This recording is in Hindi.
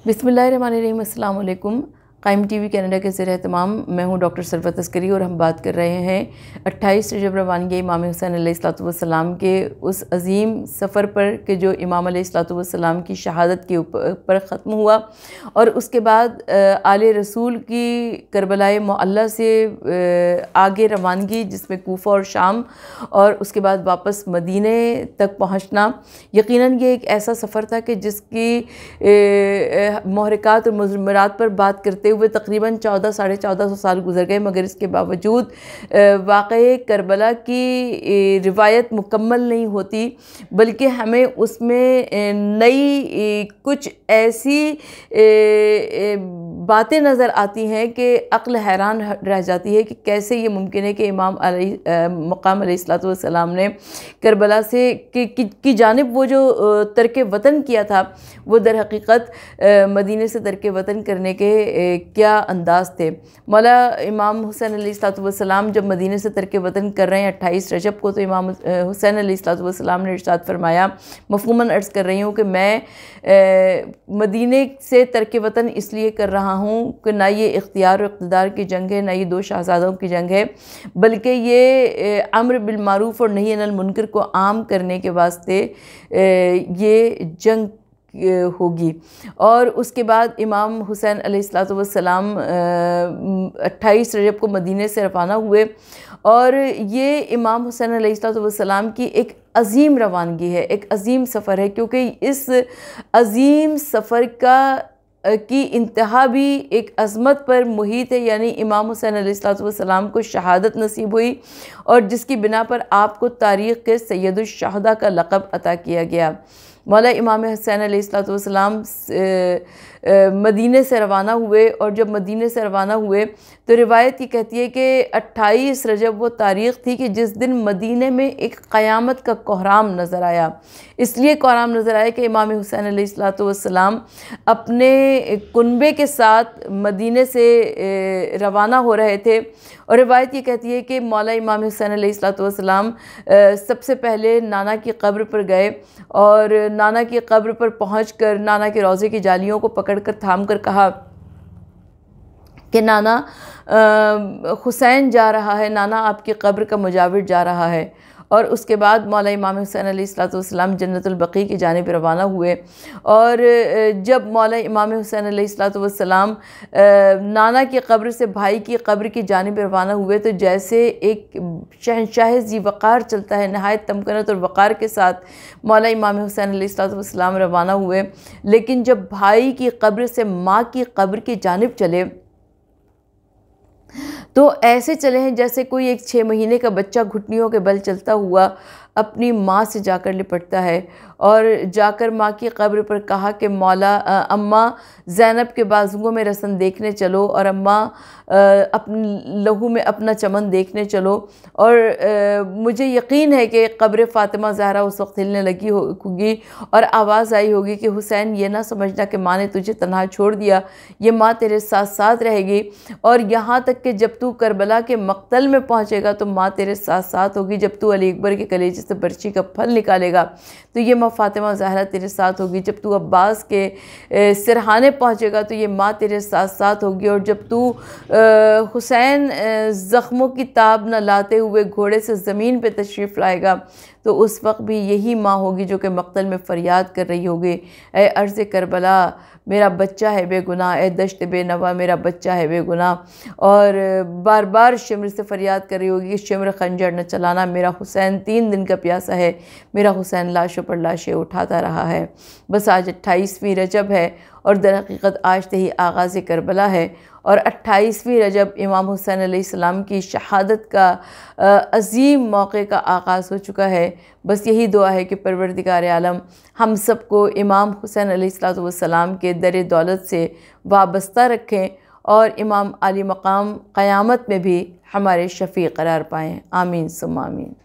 बिस्मिल्लाहिर्रहमानिर्रहीम। अस्सलाम वालेकुम। कायम टीवी कनाडा के ज़ेर एहतमाम मैं हूँ डॉक्टर सरवत अस्करी और हम बात कर रहे हैं 28 रजब रवानगी इमाम हुसैन अलैहिस्सलाम के उस अज़ीम सफ़र पर कि जो इमाम अलैहिस्सलाम की शहादत के ऊपर ख़त्म हुआ और उसके बाद आले रसूल की करबलाए मुअल्ला से आगे रवानगी, जिसमें कूफा और शाम और उसके बाद वापस मदीने तक पहुँचना। यकीनन ये एक ऐसा सफ़र था कि जिसकी महरक़ात और मुज़म्मरात पर बात करते हुए तकरीबन 1400-1450 साल गुजर गए, मगर इसके बावजूद वाक़ये करबला की रिवायत मुकम्मल नहीं होती, बल्कि हमें उसमें नई कुछ ऐसी बातें नज़र आती हैं कि अक्ल हैरान रह जाती है कि कैसे ये मुमकिन है कि इमाम मक़ाम अलैहिस्सलाम ने करबला से की जानिब वो जो तर्क वतन किया था, वो दर हकीकत मदीने से तर्क वतन करने के क्या अंदाज़ थे। मौला इमाम हुसैन अलैहिस्सलाम जब मदीने से तर्क वतन कर रहे हैं 28 रजब को, तो इमाम हुसैन अलैहिस्सलाम ने इरशाद फरमाया, मफ़हूमन अर्ज़ कर रही हूँ कि मैं मदीने से तर्क वतन इसलिए कर रहा हूँ कि ना ये इख्तियार और इक़्तिदार की जंग है, ना ये दो शहज़ादों की जंग है, बल्कि ये अम्र बिल मारूफ़ और नही अनिल मुनकर को आम करने के वास्ते ये जंग होगी। और उसके बाद इमाम हुसैन अलैहिस्सलाम 28 रजब को मदीने से रवाना हुए और ये इमाम हुसैन अलैहिस्सलाम की एक अज़ीम रवानगी है, एक अज़ीम सफ़र है, क्योंकि इस अज़ीम सफ़र की इंतहा भी एक अज़मत पर मुहित है, यानी इमाम हुसैन अलैहिस्सलाम को शहादत नसीब हुई और जिसकी बिना पर आपको तारीख़ के सैयदुश शहदा का लक़ब अता किया गया। मौला इमाम हुसैन अलैहिस्सलाम मदीने से रवाना हुए और जब मदीने से रवाना हुए तो रिवायत ये कहती है कि 28 रजब वो तारीख़ थी कि जिस दिन मदीने में एक क़यामत का कोहराम नज़र आया। इसलिए कोहराम नज़र आया कि इमाम हुसैन अलैहिस्सलाम अपने कुनबे के साथ मदीने से रवाना हो रहे थे और रिवायत ये कहती है कि मौला इमाम हुसैन अलैहिस्सलाम सबसे पहले नाना की कब्र पर गए और नाना की कब्र पर पहुंचकर नाना के रोज़े की जालियों को पकड़कर थाम कर कहा कि नाना हुसैन जा रहा है, नाना आपकी कब्र का मुजाविर जा रहा है। और उसके बाद मौला इमाम हुसैन अलैहिस्सलाम जन्नतुल बक़ी की जानिब रवाना हुए और जब मौला इमाम हुसैन अलैहिस्सलाम नाना की कब्र से भाई की कब्र की जानिब रवाना हुए तो जैसे एक शहंशाह ज़ी वक़ार चलता है, नहायत तमकनत और वक़ार के साथ मौला इमाम हुसैन अलैहिस्सलाम रवाना हुए, लेकिन जब भाई की कब्र से माँ की कब्र की जानिब चले तो ऐसे चले हैं जैसे कोई एक 6 महीने का बच्चा घुटनियों के बल चलता हुआ अपनी माँ से जाकर लिपटता है और जाकर माँ की कब्र पर कहा कि मौला अम्मा ज़ैनब के बाजुओं में रस्म देखने चलो और अम्मा अपने लहू में अपना चमन देखने चलो। और मुझे यकीन है कि कब्र फ़ातिमा ज़हरा उस वक्त हिलने लगी होगी और आवाज़ आई होगी कि हुसैन ये ना समझना कि माँ ने तुझे तन्हा छोड़ दिया, ये माँ तेरे साथ साथ रहेगी और यहाँ तक कि जब तू करबला के मक्तल में पहुँचेगा तो माँ तेरे साथ साथ होगी। जब तू अली अकबर के कलेजे से बर्ची का फल निकालेगा तो ये माँ फ़ातिमा ज़हरा तेरे साथ होगी। जब तू अब्बास के सिरहाने पहुँचेगा तो ये माँ तेरे साथ साथ होगी। और जब तू हुसैन ज़ख्मों की ताब न लाते हुए घोड़े से ज़मीन पे तशरीफ़ लाएगा तो उस वक्त भी यही माँ होगी जो कि मक्तल में फ़रियाद कर रही होगी, ए अर्ज़ करबला मेरा बच्चा है बेगुनाह, ए दश्त बेनवा मेरा बच्चा है बेगुनाह। और बार बार शिमर से फ़रियाद कर रही होगी कि शिमर खंजर न चलाना, मेरा हुसैन 3 दिन का प्यासा है, मेरा हुसैन लाशों पर लाशें उठाता रहा है। बस आज 28वीं रजब है और दर हकीकत आज से ही आगाज़ करबला है और 28वीं रजब इमाम हुसैन अलैहिस्सलाम की शहादत का अज़ीम मौक़े का आगाज़ हो चुका है। बस यही दुआ है कि परवरदिगार आलम हम सबको इमाम हुसैन अलैहिस्सलाम के दर दौलत से वाबस्ता रखें और इमाम आली मकाम क़यामत में भी हमारे शफ़ी क़रार पाएँ। आमीन सुम्मा आमीन।